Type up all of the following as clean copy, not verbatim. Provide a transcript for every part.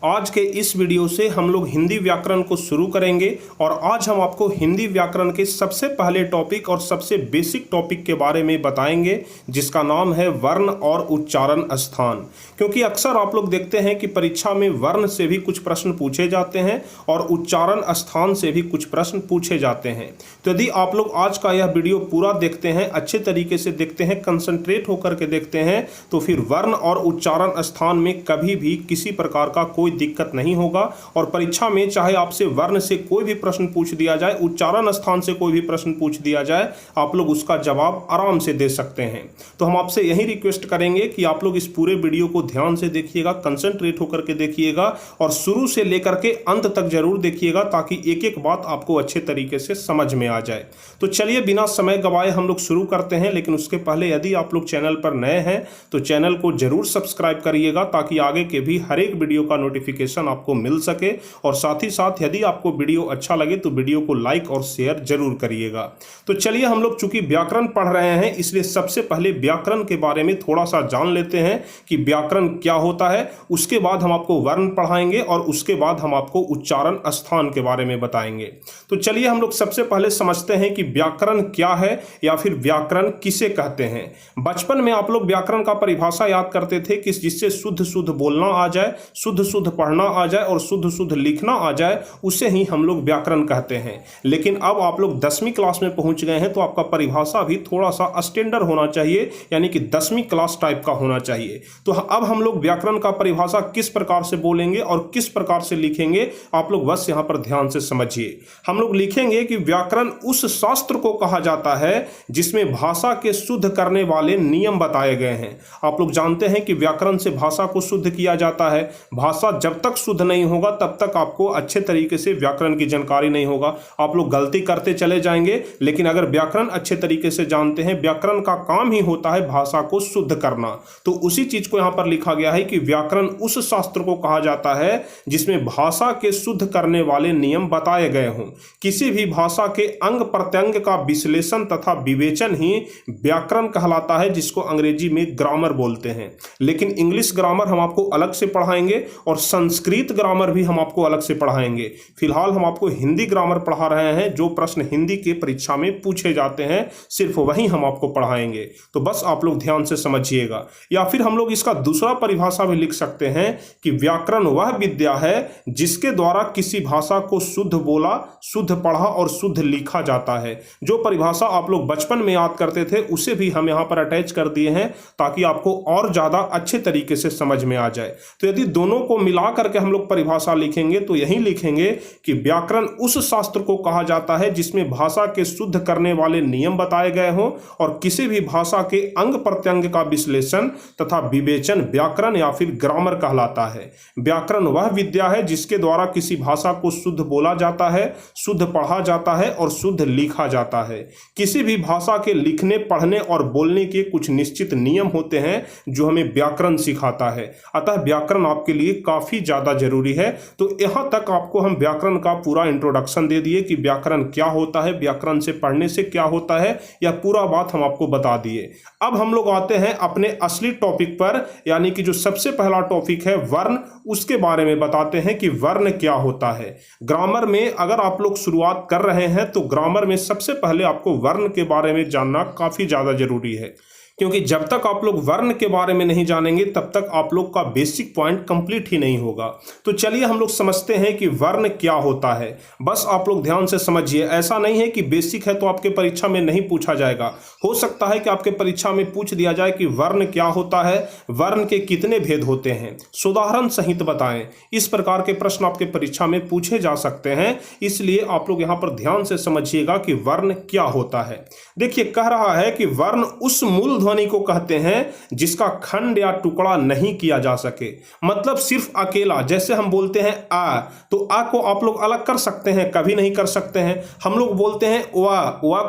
आज के इस वीडियो से हम लोग हिंदी व्याकरण को शुरू करेंगे और आज हम आपको हिंदी व्याकरण के सबसे पहले टॉपिक और सबसे बेसिक टॉपिक के बारे में बताएंगे, जिसका नाम है वर्ण और उच्चारण स्थान। क्योंकि अक्सर आप लोग देखते हैं कि परीक्षा में वर्ण से भी कुछ प्रश्न पूछे जाते हैं और उच्चारण स्थान से भी कुछ प्रश्न पूछे जाते हैं। तो यदि आप लोग आज का यह वीडियो पूरा देखते हैं, अच्छे तरीके से देखते हैं, कंसंट्रेट होकर के देखते हैं, तो फिर वर्ण और उच्चारण स्थान में कभी भी किसी प्रकार का कोई दिक्कत नहीं होगा। और परीक्षा में चाहे आपसे वर्ण से कोई भी प्रश्न पूछ दिया जाए, उच्चारण स्थान से कोई भी प्रश्न पूछ दिया जाए, आप लोग उसका जवाब आराम से दे सकते हैं। तो हम आपसे यही रिक्वेस्ट करेंगे कि आप लोग इस पूरे वीडियो को ध्यान से देखिएगा, कंसंट्रेट होकर के देखिएगा और शुरू से लेकर के अंत तक जरूर देखिएगा, ताकि एक एक बात आपको अच्छे तरीके से समझ में आ जाए। तो चलिए बिना समय गवाए हम लोग शुरू करते हैं। लेकिन उसके पहले यदि आप लोग चैनल पर नए हैं तो चैनल को जरूर सब्सक्राइब करिएगा, ताकि आगे के भी हर एक वीडियो का नोटिफिकेशन आपको मिल सके। और साथ ही साथ यदि आपको वीडियो अच्छा लगे तो वीडियो को लाइक और शेयर जरूर करिएगा। तो चलिए हम लोग चूंकि व्याकरण पढ़ रहे हैं, इसलिए सबसे पहले व्याकरण के बारे में थोड़ा सा जान लेते हैं कि व्याकरण क्या होता है। उसके बाद हम आपको वर्ण पढ़ाएंगे और उसके बाद हम आपको उच्चारण स्थान के बारे में बताएंगे। तो चलिए हम लोग सबसे पहले समझते हैं कि व्याकरण क्या है या फिर व्याकरण किसे कहते हैं। बचपन में आप लोग व्याकरण का परिभाषा याद करते थे कि जिससे शुद्ध शुद्ध बोलना आ जाए, शुद्ध शुद्ध पढ़ना आ जाए और शुद्ध शुद्ध लिखना आ जाए, उसे ही हम लोग व्याकरण कहते हैं। लेकिन अब आप लोग 10वीं क्लास में पहुंच गए हैं, तो आपका परिभाषा भी थोड़ा सा स्टैंडर्ड होना चाहिए, यानी कि 10वीं क्लास टाइप का होना चाहिए। तो अब हम लोग व्याकरण का परिभाषा किस प्रकार से बोलेंगे और किस प्रकार से लिखेंगे, आप लोग बस यहां पर ध्यान से समझिए। हम लोग लिखेंगे कि व्याकरण उस शास्त्र को कहा जाता है जिसमें भाषा के शुद्ध करने वाले नियम बताए गए हैं। आप लोग जानते हैं कि व्याकरण से भाषा को शुद्ध किया जाता है। भाषा जब तक शुद्ध नहीं होगा तब तक आपको अच्छे तरीके से व्याकरण की जानकारी नहीं होगा। आप लोग गलती करते चले जाएंगे। लेकिन अगर व्याकरण अच्छे तरीके से जानते हैं, व्याकरण का काम ही होता है भाषा को शुद्ध करना। तो उसी चीज को यहां पर लिखा गया है कि व्याकरण उस शास्त्र को कहा जाता है जिसमें भाषा के शुद्ध करने वाले नियम बताए गए हों। किसी भी भाषा के अंग प्रत्यंग का विश्लेषण तथा विवेचन ही व्याकरण कहलाता है, जिसको अंग्रेजी में ग्रामर बोलते हैं। लेकिन इंग्लिश ग्रामर हम आपको अलग से पढ़ाएंगे और संस्कृत ग्रामर भी हम आपको अलग से पढ़ाएंगे। फिलहाल हम आपको हिंदी ग्रामर पढ़ा रहे हैं। जो प्रश्न हिंदी के परीक्षा में पूछे जाते हैं सिर्फ वही हम आपको पढ़ाएंगे। तो बस आप लोग ध्यान से समझिएगा। या फिर हम लोग इसका दूसरा परिभाषा भी लिख सकते हैं कि व्याकरण वह विद्या है जिसके द्वारा किसी भाषा को शुद्ध बोला, शुद्ध पढ़ा और शुद्ध लिखा जाता है। जो परिभाषा आप लोग बचपन में याद करते थे उसे भी हम यहां पर अटैच कर दिए हैं, ताकि आपको और ज्यादा अच्छे तरीके से समझ में आ जाए। तो यदि दोनों को मिला करके हम लोग परिभाषा लिखेंगे तो यही लिखेंगे कि व्याकरण उस शास्त्र को कहा जाता है जिसमें भाषा के शुद्ध करने वाले नियम बताए गए हों और किसी भी भाषा के अंग प्रत्यंग का विश्लेषण तथा विवेचन व्याकरण या फिर ग्रामर कहलाता है। व्याकरण वह विद्या है जिसके द्वारा किसी भाषा को शुद्ध बोला जाता है, शुद्ध पढ़ा जाता है और शुद्ध लिखा जाता है। किसी भी भाषा के लिखने, पढ़ने और बोलने के कुछ निश्चित नियम होते हैं जो हमें व्याकरण सिखाता है। अतः व्याकरण आपके लिए काफी ज्यादा जरूरी है। तो यहां तक आपको हम व्याकरण का पूरा इंट्रोडक्शन दे दिए कि व्याकरण क्या होता है, व्याकरण से पढ़ने से क्या होता है, यह पूरा बात हम आपको बता दिए। अब हम लोग आते हैं अपने असली टॉपिक पर, यानी कि जो सबसे पहला टॉपिक है वर्ण, उसके बारे में बताते हैं कि वर्ण क्या होता है। ग्रामर में अगर आप लोग शुरुआत कर रहे हैं तो ग्रामर में सबसे पहले आपको वर्ण के बारे में जानना काफी ज्यादा जरूरी है, क्योंकि जब तक आप लोग वर्ण के बारे में नहीं जानेंगे तब तक आप लोग का बेसिक पॉइंट कंप्लीट ही नहीं होगा। तो चलिए हम लोग समझते हैं कि वर्ण क्या होता है। बस आप लोग ध्यान से समझिए। ऐसा नहीं है कि बेसिक है तो आपके परीक्षा में नहीं पूछा जाएगा। हो सकता है कि आपके परीक्षा में पूछ दिया जाए कि वर्ण क्या होता है, वर्ण के कितने भेद होते हैं, उदाहरण सहित बताएं। इस प्रकार के प्रश्न आपके परीक्षा में पूछे जा सकते हैं। इसलिए आप लोग यहां पर ध्यान से समझिएगा कि वर्ण क्या होता है। देखिए, कह रहा है कि वर्ण उस मूल ध्वनि को कहते हैं जिसका खंड या टुकड़ा नहीं किया जा सके। मतलब सिर्फ अकेला, जैसे हम बोलते हैं आ, तो आ को आप लोग अलग कर सकते हैं, कभी नहीं कर सकते हैं। हम लोग बोलते हैं वा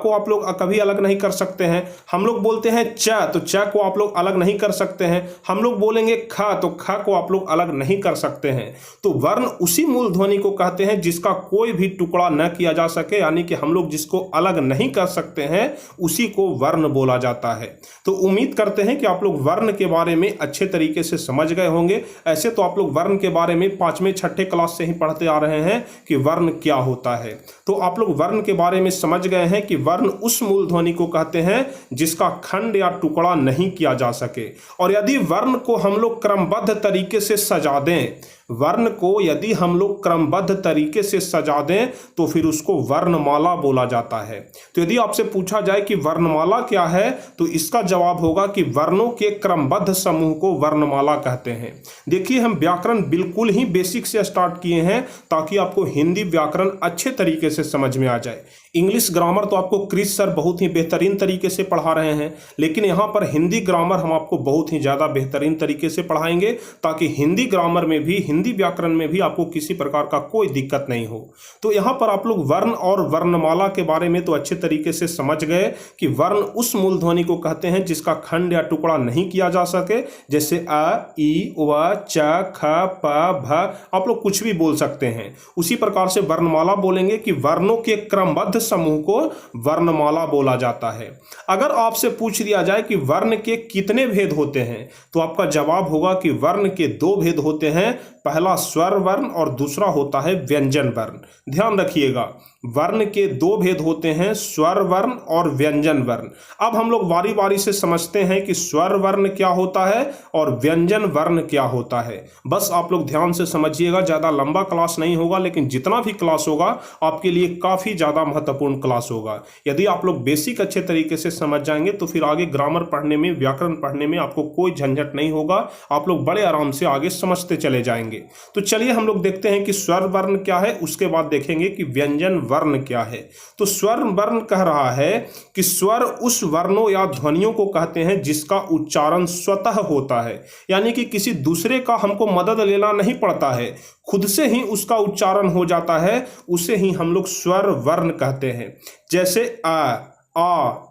को आप लोग कभी अलग नहीं कर सकते हैं। हम लोग बोलते हैं च, तो च को आप लोग अलग नहीं कर सकते हैं। हम लोग बोलेंगे ख, तो ख को आप लोग अलग नहीं कर सकते हैं। तो वर्ण उसी मूल ध्वनि को कहते हैं जिसका कोई भी टुकड़ा न किया जा सके, यानी कि हम लोग जिसको अलग नहीं कर सकते हैं उसी को वर्ण बोला जाता है। तो तो उम्मीद करते हैं कि आप लोग वर्ण के बारे में अच्छे तरीके से समझ गए होंगे। ऐसे तो आप लोग वर्ण के बारे में 5वें 6ठे क्लास से ही पढ़ते आ रहे हैं कि वर्ण क्या होता है। तो आप लोग वर्ण के बारे में समझ गए हैं कि वर्ण उस मूल ध्वनि को कहते हैं जिसका खंड या टुकड़ा नहीं किया जा सके। और यदि वर्ण को हम लोग क्रमबद्ध तरीके से सजा दें, वर्ण को यदि हम लोग क्रमबद्ध तरीके से सजा दें तो फिर उसको वर्णमाला बोला जाता है। तो यदि आपसे पूछा जाए कि वर्णमाला क्या है, तो इसका जवाब होगा कि वर्णों के क्रमबद्ध समूह को वर्णमाला कहते हैं। देखिए, हम व्याकरण बिल्कुल ही बेसिक से स्टार्ट किए हैं ताकि आपको हिंदी व्याकरण अच्छे तरीके से समझ में आ जाए। इंग्लिश ग्रामर तो आपको क्रिस सर बहुत ही बेहतरीन तरीके से पढ़ा रहे हैं, लेकिन यहाँ पर हिंदी ग्रामर हम आपको बहुत ही ज़्यादा बेहतरीन तरीके से पढ़ाएंगे ताकि हिंदी ग्रामर में भी, हिंदी व्याकरण में भी आपको किसी प्रकार का कोई दिक्कत नहीं हो। तो यहाँ पर आप लोग वर्ण और वर्णमाला के बारे में तो अच्छे तरीके से समझ गए कि वर्ण उस मूल ध्वनि को कहते हैं जिसका खंड या टुकड़ा नहीं किया जा सके, जैसे अ, ई, व, च, ख, प, भ, आप लोग कुछ भी बोल सकते हैं। उसी प्रकार से वर्णमाला बोलेंगे कि वर्णों के क्रमबद्ध समूह को वर्णमाला बोला जाता है। अगर आपसे पूछ दिया जाए कि वर्ण के कितने भेद होते हैं, तो आपका जवाब होगा कि वर्ण के 2 भेद होते हैं। पहला स्वर वर्ण और दूसरा होता है व्यंजन वर्ण। ध्यान रखिएगा, वर्ण के 2 भेद होते हैं, स्वर वर्ण और व्यंजन वर्ण। अब हम लोग बारी बारी से समझते हैं कि स्वर वर्ण क्या होता है और व्यंजन वर्ण क्या होता है। बस आप लोग ध्यान से समझिएगा, ज़्यादा लंबा क्लास नहीं होगा, लेकिन जितना भी क्लास होगा आपके लिए काफ़ी ज़्यादा महत्वपूर्ण क्लास होगा। यदि आप लोग बेसिक अच्छे तरीके से समझ जाएंगे तो फिर आगे ग्रामर पढ़ने में, व्याकरण पढ़ने में आपको कोई झंझट नहीं होगा। आप लोग बड़े आराम से आगे समझते चले जाएंगे। तो चलिए हम लोग देखते हैं कि स्वर वर्ण क्या है, उसके बाद देखेंगे कि व्यंजन वर्ण क्या है। तो स्वर वर्ण कह रहा है कि स्वर उस वर्णों या ध्वनियों को कहते हैं जिसका उच्चारण स्वतः होता है, यानी कि किसी दूसरे का हमको मदद लेना नहीं पड़ता है, खुद से ही उसका उच्चारण हो जाता है, उसे ही हम लोग स्वर वर्ण कहते हैं। जैसे आ,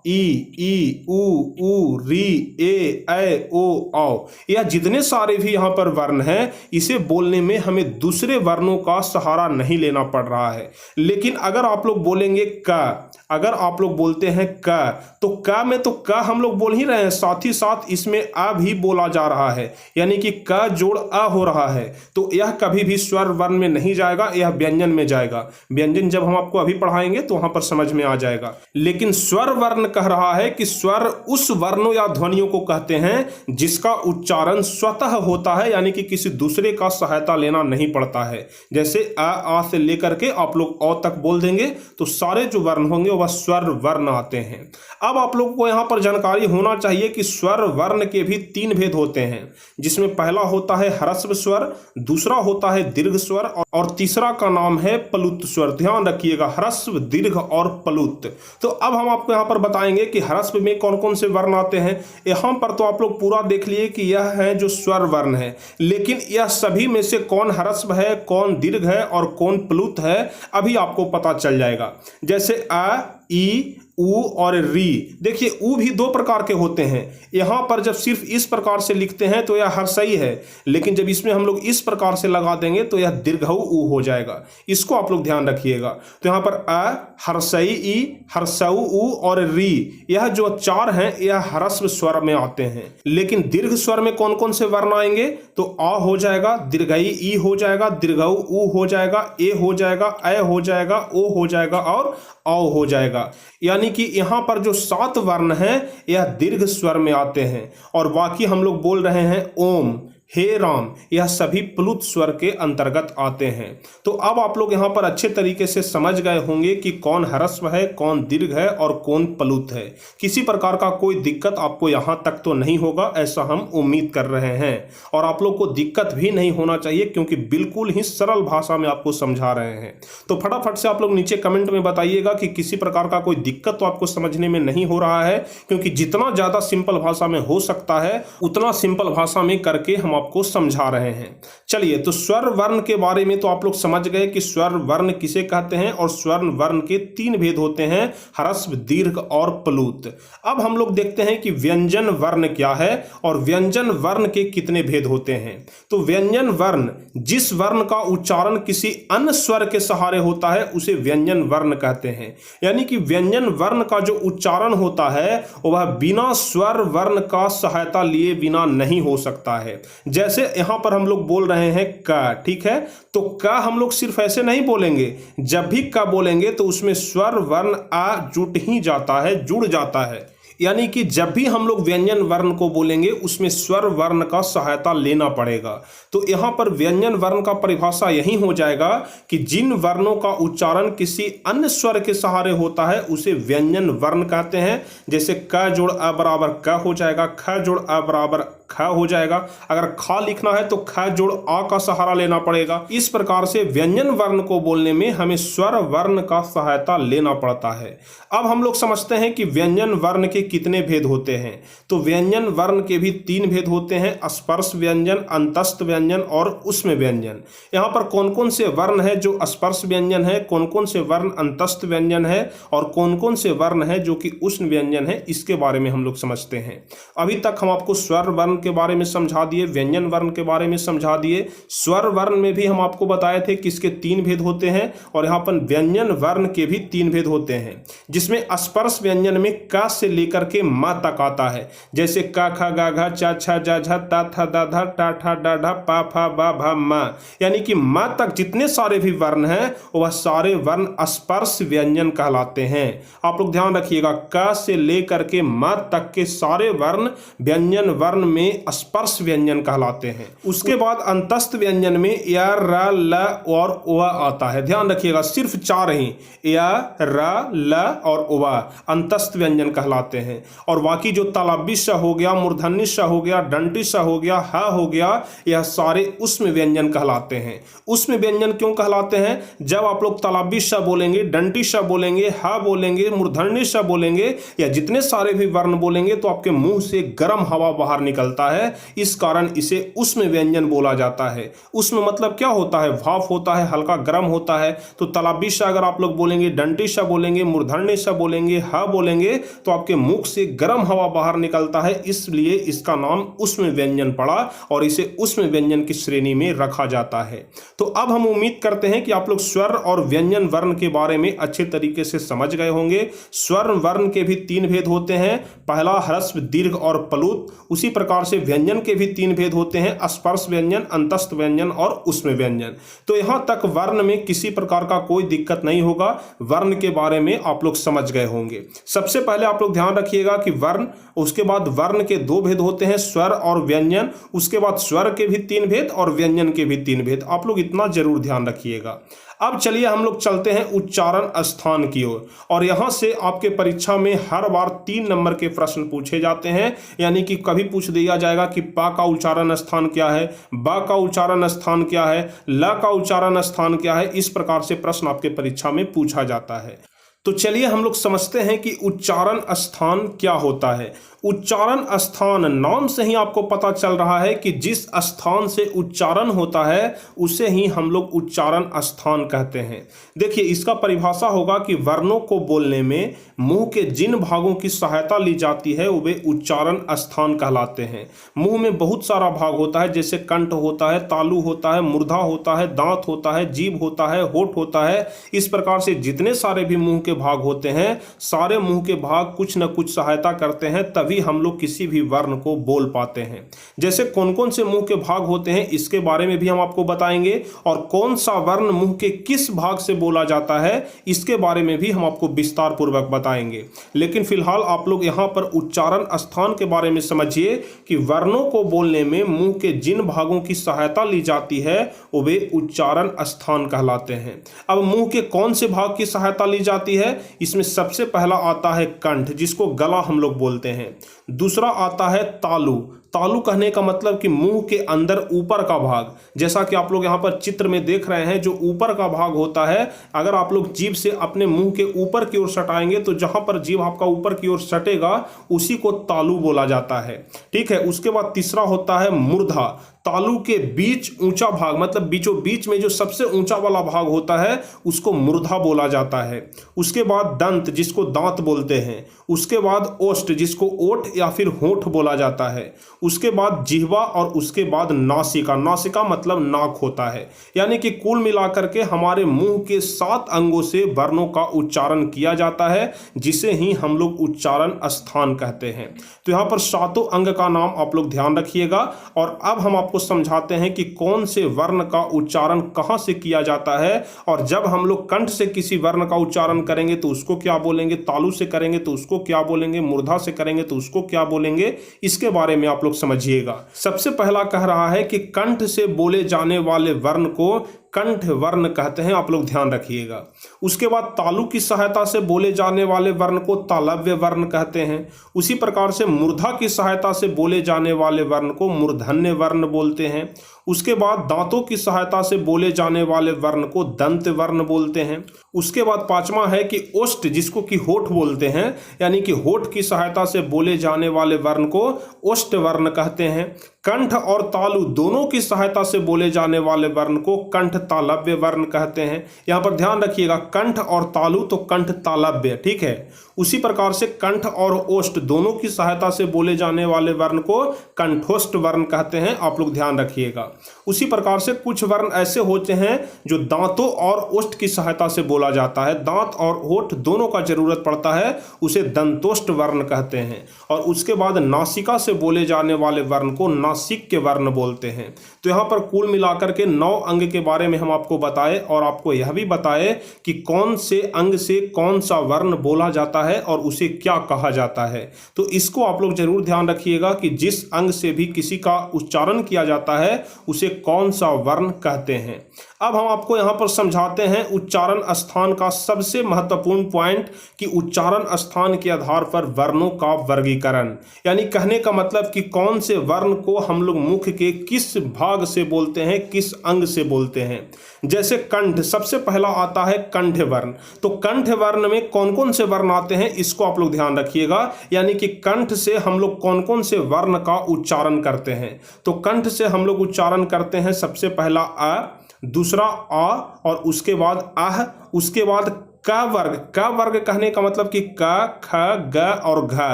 ई, उ, री, ए, ओ, औ, यह जितने सारे भी यहाँ पर वर्ण हैं, इसे बोलने में हमें दूसरे वर्णों का सहारा नहीं लेना पड़ रहा है। लेकिन अगर आप लोग बोलेंगे क, अगर आप लोग बोलते हैं क, तो क में तो क हम लोग बोल ही रहे हैं, साथ ही साथ इसमें अ भी बोला जा रहा है, यानी कि क जोड़ अ हो रहा है। तो यह कभी भी स्वर वर्ण में नहीं जाएगा, यह व्यंजन में जाएगा। व्यंजन जब हम आपको अभी पढ़ाएंगे तो वहां पर समझ में आ जाएगा। लेकिन स्वर वर्ण कह रहा है कि स्वर उस वर्णों या ध्वनियों को कहते हैं जिसका उच्चारण स्वतः होता है, यानी कि किसी दूसरे का सहायता लेना नहीं पड़ता है। जैसे आ से लेकर के आप लोग औ तक बोल देंगे तो सारे जो वर्ण होंगे वह स्वर वर्ण आते हैं। अब आप लोगों को यहाँ पर जानकारी होना चाहिए कि स्वर वर्ण के भी 3 भेद होते हैं, जिसमें पहला होता है ह्रस्व स्वर, दूसरा होता है दीर्घ स्वर और तीसरा का नाम है प्लुत स्वर। ध्यान रखिएगा, ह्रस्व, दीर्घ और प्लुत। तो अब हम आपको यहाँ पर बताएंगे कि ह्रस्व में कौन कौन से वर्ण आते हैं। यहाँ पर तो आप लोग पूरा देख लिए कि यह है जो स्वर वर्ण है, लेकिन यह सभी में से कौन ह्रस्व है, कौन दीर्घ है और कौन प्लुत है, अभी आपको पता चल जाएगा। जैसे अ, ई, उ और री। देखिए, उ भी 2 प्रकार के होते हैं। यहाँ पर जब सिर्फ इस प्रकार से लिखते हैं तो यह हर्षई है, लेकिन जब इसमें हम लोग इस प्रकार से लगा देंगे तो यह दीर्घऊ उ हो जाएगा। इसको आप लोग ध्यान रखिएगा। तो यहाँ पर अ, हर्षई ई, हर्षऊ उ और री, यह जो 4 हैं यह ह्रस्व स्वर में आते हैं। लेकिन दीर्घ स्वर में कौन कौन से वर्ण आएंगे? तो आ हो जाएगा, दीर्घई ई हो जाएगा, दीर्घऊ उ हो जाएगा, ए हो जाएगा, ऐ हो जाएगा, ओ हो जाएगा और औ हो जाएगा। यानी कि यहाँ पर जो 7 वर्ण हैं यह दीर्घ स्वर में आते हैं और बाकी हम लोग बोल रहे हैं ओम, हे राम, यह सभी प्लुत स्वर के अंतर्गत आते हैं। तो अब आप लोग यहाँ पर अच्छे तरीके से समझ गए होंगे कि कौन ह्रस्व है, कौन दीर्घ है और कौन प्लुत है। किसी प्रकार का कोई दिक्कत आपको यहाँ तक तो नहीं होगा, ऐसा हम उम्मीद कर रहे हैं। और आप लोग को दिक्कत भी नहीं होना चाहिए क्योंकि बिल्कुल ही सरल भाषा में आपको समझा रहे हैं। तो फटाफट से आप लोग नीचे कमेंट में बताइएगा कि किसी प्रकार का कोई दिक्कत तो आपको समझने में नहीं हो रहा है, क्योंकि जितना ज़्यादा सिंपल भाषा में हो सकता है उतना सिंपल भाषा में करके हम आपको समझा रहे हैं। चलिए, तो स्वर वर्ण के बारे में तो आप लोग समझ गए कि स्वर वर्ण किसे कहते हैं और स्वर वर्ण के 3 भेद होते हैं, ह्रस्व, दीर्घ और प्लुत। अब हम लोग देखते हैं कि व्यंजन वर्ण क्या है और व्यंजन वर्ण के कितने भेद होते हैं। तो व्यंजन वर्ण, जिस वर्ण का उच्चारण किसी अन्य स्वर के सहारे होता है उसे व्यंजन वर्ण कहते हैं। यानी कि व्यंजन वर्ण का जो उच्चारण होता है वह बिना स्वर वर्ण का सहायता लिए बिना नहीं हो सकता है। जैसे यहां पर हम लोग बोल रहे हैं क, ठीक है, तो क हम लोग सिर्फ ऐसे नहीं बोलेंगे, जब भी क बोलेंगे तो उसमें स्वर वर्ण आ जुट ही जाता है, जुड़ जाता है। यानी कि जब भी हम लोग व्यंजन वर्ण को बोलेंगे उसमें स्वर वर्ण का सहायता लेना पड़ेगा। तो यहाँ पर व्यंजन वर्ण का परिभाषा यही हो जाएगा कि जिन वर्णों का उच्चारण किसी अन्य स्वर के सहारे होता है उसे व्यंजन वर्ण कहते हैं। जैसे क जोड़ अ बराबर क हो जाएगा, ख जोड़ अ बराबर ख हो जाएगा। अगर ख लिखना है तो ख जोड़ आ का सहारा लेना पड़ेगा। इस प्रकार से व्यंजन वर्ण को बोलने में हमें स्वर वर्ण का सहायता लेना पड़ता है। अब हम लोग समझते हैं कि व्यंजन वर्ण के कितने भेद होते हैं। तो व्यंजन वर्ण के भी 3 भेद होते हैं, स्पर्श व्यंजन, अंतस्थ व्यंजन और उष्म व्यंजन। यहाँ पर कौन कौन से वर्ण है जो स्पर्श व्यंजन है, कौन कौन से वर्ण अंतस्थ व्यंजन है और कौन कौन से वर्ण है जो कि उष्ण व्यंजन है, इसके बारे में हम लोग समझते हैं। अभी तक हम आपको स्वर वर्ण के बारे में समझा दिए, व्यंजन वर्ण के बारे में समझा दिए। स्वर वर्ण में भी हम आपको बताए थे कि इसके 3 भेद होते हैं और यहाँ पर व्यंजन वर्ण के भी 3 भेद होते हैं, जिसमें स्पर्श व्यंजन में क से लेकर के म तक आता है। जैसे क ख ग घ च छ ज झ त थ द ध ट ठ ड ढ प फ ब भ म, यानी कि म तक जितने सारे भी वर्ण हैं वह सारे वर्ण स्पर्श व्यंजन कहलाते हैं। आप लोग ध्यान रखिएगा, क से लेकर के म तक के सारे वर्ण व्यंजन वर्ण में स्पर्श व्यंजन कहलाते हैं। उसके बाद अंतस्थ व्यंजन में य, र, ल और व आता है। ध्यान रखिएगा, सिर्फ 4 ही, य, र, ल और व अंतस्थ व्यंजन कहलाते हैं। और बाकी जो तालव्य श हो गया, मूर्धन्य श हो गया, दंडी श हो गया, ह हो गया, यह सारे उष्म व्यंजन कहलाते हैं। उष्म व्यंजन क्यों कहलाते हैं? जब आप लोग तालव्य श बोलेंगे, दंडी श बोलेंगे, ह बोलेंगे, मूर्धन्य श बोलेंगे या जितने सारे भी वर्ण बोलेंगे तो आपके मुंह से गर्म हवा बाहर निकलता है। इस कारण इसे उष्म व्यंजन बोला जाता है। उष्म मतलब क्या होता है? भाप होता है, हल्का गर्म होता है। तो तालव्य श अगर आप लोग बोलेंगे, दंडी श बोलेंगे, मूर्धन्य श बोलेंगे, ह बोलेंगे तो आपके मुख से गर्म हवा बाहर निकलता है, इसलिए इसका नाम उष्म व्यंजन पड़ा और इसे उष्म व्यंजन की श्रेणी में रखा जाता है। तो अब हम उम्मीद करते हैं कि आप लोग स्वर और व्यंजन वर्ण के बारे में अच्छे तरीके से समझ गए होंगे। स्वर वर्ण के भी 3 भेद होते हैं, पहला ह्रस्व, दीर्घ और प्लुत। उसी प्रकार से व्यंजन के भी 3 भेद होते हैं, स्पर्श व्यंजन, अंतस्थ व्यंजन और उष्म व्यंजन। तो यहां तक वर्ण में किसी प्रकार का कोई दिक्कत नहीं होगा। वर्ण के बारे में आप लोग समझ गए होंगे। सबसे पहले आप लोग ध्यान रखिएगा कि वर्ण, उसके बाद वर्ण के 2 भेद होते हैं, स्वर और व्यंजन। उसके बाद स्वर के भी 3 भेद और व्यंजन के भी 3 भेद। आप लोग इतना जरूर ध्यान रखिएगा। अब चलिए हम लोग चलते हैं उच्चारण स्थान की ओर। और यहां से आपके परीक्षा में हर बार 3 नंबर के प्रश्न पूछे जाते हैं। यानी कि कभी पूछ दिया जाएगा कि पा का उच्चारण स्थान क्या है, बा का उच्चारण स्थान क्या है, ल का उच्चारण स्थान क्या है। इस प्रकार से प्रश्न आपके परीक्षा में पूछा जाता है। तो चलिए हम लोग समझते हैं कि उच्चारण स्थान क्या होता है। उच्चारण स्थान, नाम से ही आपको पता चल रहा है कि जिस स्थान से उच्चारण होता है उसे ही हम लोग उच्चारण स्थान कहते हैं। देखिए, इसका परिभाषा होगा कि वर्णों को बोलने में मुंह के जिन भागों की सहायता ली जाती है वे उच्चारण स्थान कहलाते हैं। मुंह में बहुत सारा भाग होता है, जैसे कंठ होता है, तालु होता है, मूर्धा होता है, दांत होता है, जीभ होता है, होठ होता है। इस प्रकार से जितने सारे भी मुंह के भाग होते हैं, सारे मुंह के भाग कुछ न कुछ सहायता करते हैं, तभी हम लोग किसी भी वर्ण को बोल पाते हैं। जैसे कौन कौन से मुंह के भाग होते हैं इसके बारे में भी हम आपको बताएंगे, और कौन सा वर्ण मुंह के किस भाग से बोला जाता है इसके बारे में भी हम आपको विस्तार पूर्वक बताएंगे। लेकिन फिलहाल आप लोग यहां पर उच्चारण स्थान के बारे में समझिए कि वर्णों को बोलने में मुंह के जिन भागों की सहायता ली जाती है वे उच्चारण स्थान कहलाते हैं। अब मुंह के कौन से भाग की सहायता ली जाती है? इसमें सबसे पहला आता है कंठ, जिसको गला हम लोग बोलते हैं। दूसरा आता है तालु। तालु कहने का मतलब कि मुंह के अंदर ऊपर का भाग, जैसा कि आप लोग यहाँ पर चित्र में देख रहे हैं, जो ऊपर का भाग होता है, अगर आप लोग जीभ से अपने मुंह के ऊपर की ओर सटाएंगे तो जहां पर जीभ आपका ऊपर की ओर सटेगा उसी को तालु बोला जाता है। ठीक है। उसके बाद तीसरा होता है मूर्धा। तालु के बीच ऊंचा भाग मतलब बीचों बीच में जो सबसे ऊंचा वाला भाग होता है उसको मूर्धा बोला जाता है। उसके बाद दंत जिसको दांत बोलते हैं, उसके बाद ओष्ठ जिसको ओठ या फिर होंठ बोला जाता है, उसके बाद जिह्वा और उसके बाद नासिका। नासिका मतलब नाक होता है। यानी कि कुल मिलाकर के हमारे मुंह के 7 अंगों से वर्णों का उच्चारण किया जाता है, जिसे ही हम लोग उच्चारण स्थान कहते हैं। तो यहाँ पर 7 अंग का नाम आप लोग ध्यान रखिएगा। और अब हम आपको समझाते हैं कि कौन से वर्ण का उच्चारण कहाँ से किया जाता है। और जब हम लोग कंठ से किसी वर्ण का उच्चारण करेंगे तो उसको क्या बोलेंगे, तालु से करेंगे तो उसको क्या बोलेंगे, मूर्धा से करेंगे तो उसको क्या बोलेंगे, इसके बारे में आप लोग समझिएगा। सबसे पहला कह रहा है कि कंठ से बोले जाने वाले वर्ण को कंठ वर्ण कहते हैं, आप लोग ध्यान रखिएगा। उसके बाद तालु की सहायता से बोले जाने वाले वर्ण को तालव्य वर्ण कहते हैं। उसी प्रकार से मूर्धा की सहायता से बोले जाने वाले वर्ण को मूर्धन्य वर्ण बोलते हैं। उसके बाद दांतों की सहायता से बोले जाने वाले वर्ण को दंत वर्ण बोलते हैं। उसके बाद 5वां है कि ओष्ठ जिसको कि होठ बोलते हैं, यानी कि होठ की सहायता से बोले जाने वाले वर्ण को ओष्ठ वर्ण कहते हैं। कंठ और तालु दोनों की सहायता से बोले जाने वाले वर्ण को कंठ तालव्य वर्ण कहते हैं। यहाँ पर ध्यान रखिएगा, कंठ और तालु तो कंठ तालव्य, ठीक है। उसी प्रकार से कंठ और ओष्ठ दोनों की सहायता से बोले जाने वाले वर्ण को कंठोष्ठ वर्ण कहते हैं, आप लोग ध्यान रखिएगा। उसी प्रकार से कुछ वर्ण ऐसे होते हैं जो दांतों और ओष्ठ की सहायता से बोला जाता है, दांत और ओठ दोनों का जरूरत पड़ता है, उसे दंतोष्ठ वर्ण कहते हैं। और उसके बाद नासिका से बोले जाने वाले वर्ण को नासिक के वर्ण बोलते हैं। तो यहाँ पर कुल मिलाकर के 9 अंग के बारे में हम आपको बताए और आपको यह भी बताए कि कौन से अंग से कौन सा वर्ण बोला जाता है और उसे क्या कहा जाता है। तो इसको आप लोग जरूर ध्यान रखिएगा कि जिस अंग से भी किसी का उच्चारण किया जाता है उसे कौन सा वर्ण कहते हैं। अब हम आपको यहाँ पर समझाते हैं उच्चारण स्थान का सबसे महत्वपूर्ण पॉइंट कि उच्चारण स्थान के आधार पर वर्णों का वर्गीकरण, यानी कहने का मतलब कि कौन से वर्ण को हम लोग मुख के किस भाग से बोलते हैं, किस अंग से बोलते हैं। जैसे कंठ, सबसे पहला आता है कंठ वर्ण। तो कंठ वर्ण में कौन कौन से वर्ण आते हैं इसको आप लोग ध्यान रखिएगा, यानी कि कंठ से हम लोग कौन कौन से वर्ण का उच्चारण करते हैं। तो कंठ से हम लोग उच्चारण करते हैं सबसे पहला अ, दूसरा आ और उसके बाद अह, उसके बाद क वर्ग। क वर्ग कहने का मतलब कि क, ख, ग और घ,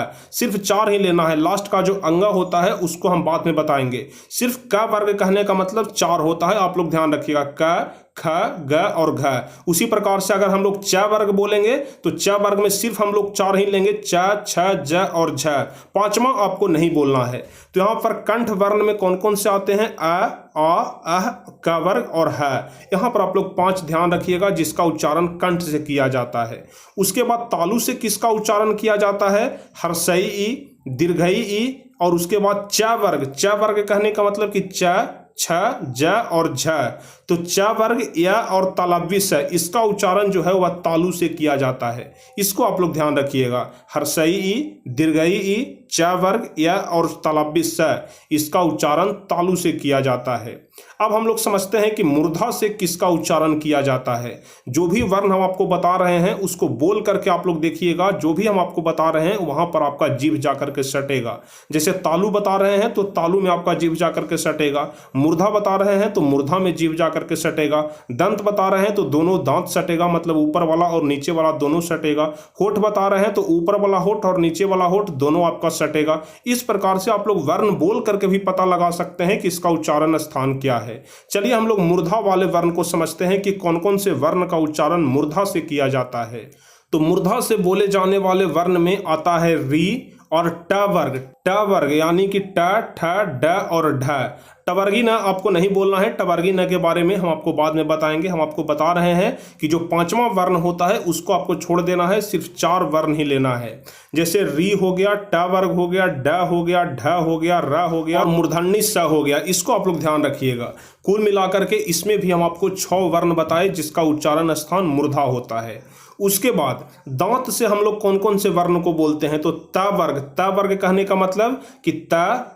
सिर्फ 4 ही लेना है। लास्ट का जो अंगा होता है उसको हम बाद में बताएंगे। सिर्फ क वर्ग कहने का मतलब 4 होता है, आप लोग ध्यान रखिएगा, क, ख, ग और घ। उसी प्रकार से अगर हम लोग च वर्ग बोलेंगे तो च वर्ग में सिर्फ हम लोग 4 ही लेंगे, च, छ, ज और झ, 5वां आपको नहीं बोलना है। तो यहाँ पर कंठ वर्ण में कौन कौन से आते हैं, अ, आ, अह, क वर्ग और ह। यहाँ पर आप लोग 5 ध्यान रखिएगा जिसका उच्चारण कंठ से किया जाता है। उसके बाद तालु से किसका उच्चारण किया जाता है, हर्षई ई, दीर्घई ई और उसके बाद च वर्ग। च वर्ग कहने का मतलब कि च, छ, ज और झ। तो च वर्ग या और तालव्य स, इसका उच्चारण जो है वह तालु से किया जाता है। इसको आप लोग ध्यान रखिएगा, हर्षई ई, दीर्घई ई, च वर्ग या और तालव्य स, इसका उच्चारण तालु से किया जाता है। अब हम लोग समझते हैं कि मूर्धा से किसका उच्चारण किया जाता है। जो भी वर्ण हम आपको बता रहे हैं उसको बोल करके आप लोग देखिएगा, जो भी हम आपको बता रहे हैं वहां पर आपका जीभ जाकर के सटेगा। जैसे तालु बता रहे हैं तो तालु में आपका जीभ जाकर के सटेगा, मूर्धा बता रहे हैं तो मूर्धा में जीभ जाकर के सटेगा, दंत बता रहे हैं तो दोनों दांत सटेगा, मतलब ऊपर वाला और नीचे वाला दोनों सटेगा, होठ बता रहे हैं तो ऊपर वाला होठ और नीचे वाला होठ दोनों आपका सटेगा। इस प्रकार से आप लोग वर्ण बोल करके भी पता लगा सकते हैं कि इसका उच्चारण स्थान क्या है। चलिए हम लोग मूर्धा वाले वर्ण को समझते हैं कि कौन कौन से वर्ण का उच्चारण मूर्धा से किया जाता है। तो मूर्धा से बोले जाने वाले वर्ण में आता है री और ट वर्ग। ट वर्ग यानी कि ट, ठ, ड और ढ। टवर्गी न आपको नहीं बोलना है, टवर्गी न के बारे में हम आपको बाद में बताएंगे। हम आपको बता रहे हैं कि जो 5वां वर्ण होता है उसको आपको छोड़ देना है, सिर्फ 4 वर्ण ही लेना है। जैसे री हो गया, ट वर्ग हो गया, ड हो गया, ढ हो गया, र हो गया और मूर्धन्य स हो गया। इसको आप लोग ध्यान रखिएगा। कुल मिलाकर के इसमें भी हम आपको 6 वर्ण बताए जिसका उच्चारण स्थान मूर्धा होता है। उसके बाद दांत से हम लोग कौन कौन से वर्ण को बोलते हैं, तो त वर्ग। त वर्ग कहने का मतलब कि त,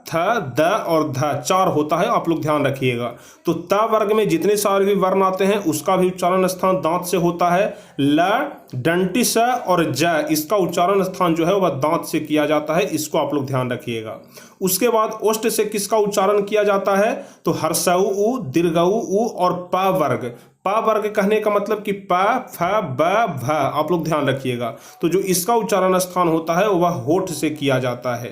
थ, द और ध 4 होता है, आप लोग ध्यान रखिएगा। तो त वर्ग में जितने सारे भी वर्ण आते हैं उसका भी उच्चारण स्थान दांत से होता है। ल, डंटी स और ज, इसका उच्चारण स्थान जो है वह दांत से किया जाता है, इसको आप लोग ध्यान रखिएगा। उसके बाद ओष्ठ से किसका उच्चारण किया जाता है, तो हर्षऊ उ, दीर्घऊ उ और प वर्ग। प वर्ग कहने का मतलब कि प, फ, ब, भ, आप लोग ध्यान रखिएगा। तो जो इसका उच्चारण स्थान होता है वह होठ से किया जाता है।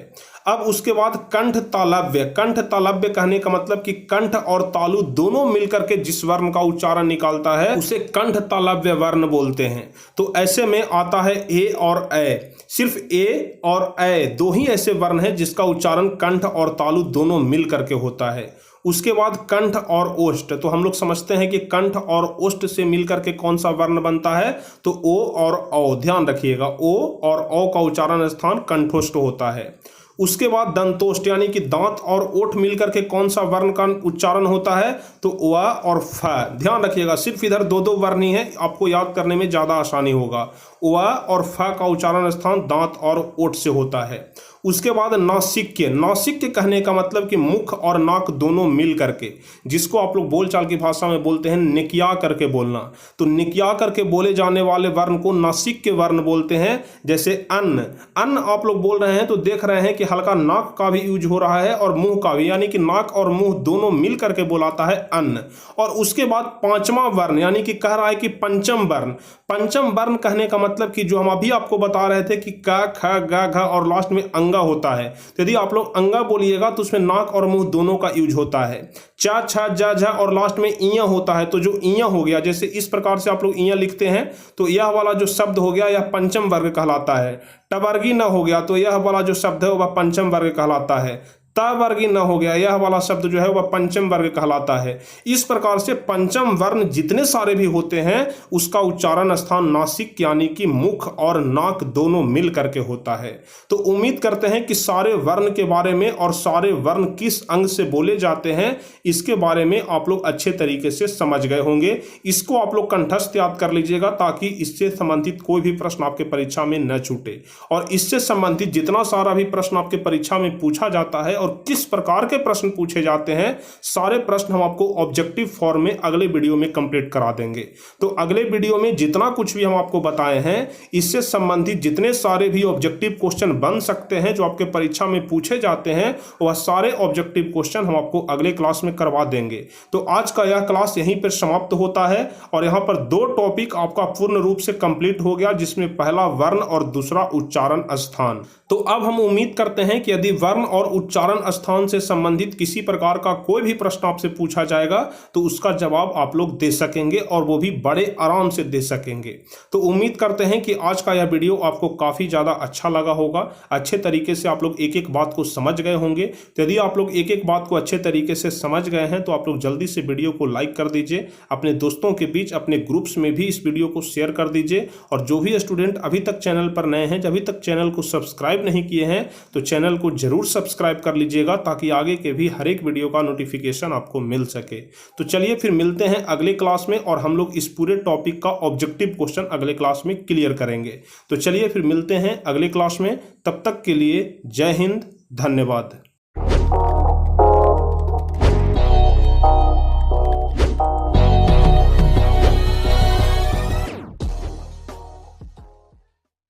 अब उसके बाद कंठ तालव्य। कंठ तालव्य कहने का मतलब कि कंठ और तालु दोनों मिलकर के जिस वर्ण का उच्चारण निकालता है उसे कंठ तालव्य वर्ण बोलते हैं। तो ऐसे में आता है ए और ए। सिर्फ ए और ए दो ही ऐसे वर्ण हैं जिसका उच्चारण कंठ और तालु दोनों मिल करके होता है। उसके बाद कंठ और ओष्ठ। तो हम लोग समझते हैं कि कंठ और ओष्ठ से मिलकर के कौन सा वर्ण बनता है, तो ओ और औ। ध्यान रखिएगा, ओ और औ का उच्चारण स्थान कंठोष्ठ होता है। उसके बाद दंतोष्ठ यानी कि दांत और ओठ मिलकर के कौन सा वर्ण का उच्चारण होता है, तो व और फ। ध्यान रखिएगा, सिर्फ इधर दो दो वर्ण ही है, आपको याद करने में ज़्यादा आसानी होगा। व और फ का उच्चारण स्थान दांत और ओठ से होता है। उसके बाद नासिक्य। नासिक्य कहने का मतलब कि मुख और नाक दोनों मिल करके, जिसको आप लोग बोलचाल की भाषा में बोलते हैं निकिया करके बोलना। तो निकिया करके बोले जाने वाले वर्ण को नासिक्य वर्ण बोलते हैं। जैसे अन्न। अन्न आप लोग बोल रहे हैं तो देख रहे हैं कि हल्का नाक का भी यूज हो रहा है और मुंह का भी, यानी कि नाक और मुंह दोनों मिल करके बोलाता है अन्न। और उसके बाद पांचवा वर्ण यानी कि कह रहा है कि पंचम वर्ण। पंचम वर्ण कहने का मतलब कि जो हम अभी आपको बता रहे थे कि क, ख, ग, घ और लास्ट में अंगा होता है, तो यदि आप लोग अंगा बोलिएगा तो उसमें नाक और मुंह दोनों का यूज होता है। च, छ, ज, झ और लास्ट में इया होता है। तो जो इया हो गया, जैसे इस प्रकार से आप लोग इया लिखते हैं, तो यह वाला जो शब्द हो गया यह पंचम वर्ग कहलाता है। टवर्गी न हो गया तो यह वाला जो शब्द है वह पंचम वर्ग कहलाता है। वर्गी न हो गया, यह वाला शब्द जो है वह पंचम वर्ग कहलाता है। इस प्रकार से पंचम वर्ण जितने सारे भी होते हैं उसका उच्चारण स्थान नासिक यानी कि मुख और नाक दोनों मिल करके होता है। तो उम्मीद करते हैं कि सारे वर्ण के बारे में और सारे वर्ण किस अंग से बोले जाते हैं इसके बारे में आप लोग अच्छे तरीके से समझ गए होंगे। इसको आप लोग कंठस्थ याद कर लीजिएगा ताकि इससे संबंधित कोई भी प्रश्न आपके परीक्षा में न छूटे। और इससे संबंधित जितना सारा भी प्रश्न आपके परीक्षा में पूछा जाता है और किस प्रकार के प्रश्न पूछे जाते हैं, सारे प्रश्न हम आपको ऑब्जेक्टिव फॉर्म में अगले वीडियो में कंप्लीट करा देंगे। तो अगले वीडियो में जितना कुछ भी हम आपको बताए हैं इससे संबंधित जितने सारे भी ऑब्जेक्टिव क्वेश्चन बन सकते हैं जो आपके परीक्षा में पूछे जाते हैं वह सारे ऑब्जेक्टिव क्वेश्चन हम आपको अगले क्लास में करवा देंगे। तो आज का यह क्लास यहीं पर समाप्त होता है और यहाँ पर दो टॉपिक आपका पूर्ण रूप से कंप्लीट हो गया, जिसमें पहला वर्ण और दूसरा उच्चारण स्थान। तो अब हम उम्मीद करते हैं कि यदि वर्ण और उच्चारण स्थान से संबंधित किसी प्रकार का कोई भी प्रश्न आपसे पूछा जाएगा तो उसका जवाब आप लोग दे सकेंगे और वो भी बड़े आराम से दे सकेंगे। तो उम्मीद करते हैं कि आज का यह वीडियो आपको काफ़ी ज़्यादा अच्छा लगा होगा, अच्छे तरीके से आप लोग एक एक बात को समझ गए होंगे। तो यदि आप लोग एक एक बात को अच्छे तरीके से समझ गए हैं तो आप लोग जल्दी से वीडियो को लाइक कर दीजिए, अपने दोस्तों के बीच अपने ग्रुप्स में भी इस वीडियो को शेयर कर दीजिए। और जो भी स्टूडेंट अभी तक चैनल पर नए हैं, अभी तक चैनल को सब्सक्राइब नहीं किए हैं तो चैनल को जरूर सब्सक्राइब कर लीजिएगा ताकि आगे के भी हर एक वीडियो का नोटिफिकेशन आपको मिल सके। तो चलिए फिर मिलते हैं अगले क्लास में और हम लोग इस पूरे टॉपिक का ऑब्जेक्टिव क्वेश्चन अगले क्लास में क्लियर करेंगे। तो चलिए फिर मिलते हैं अगले क्लास में, तब तक के लिए जय हिंद, धन्यवाद।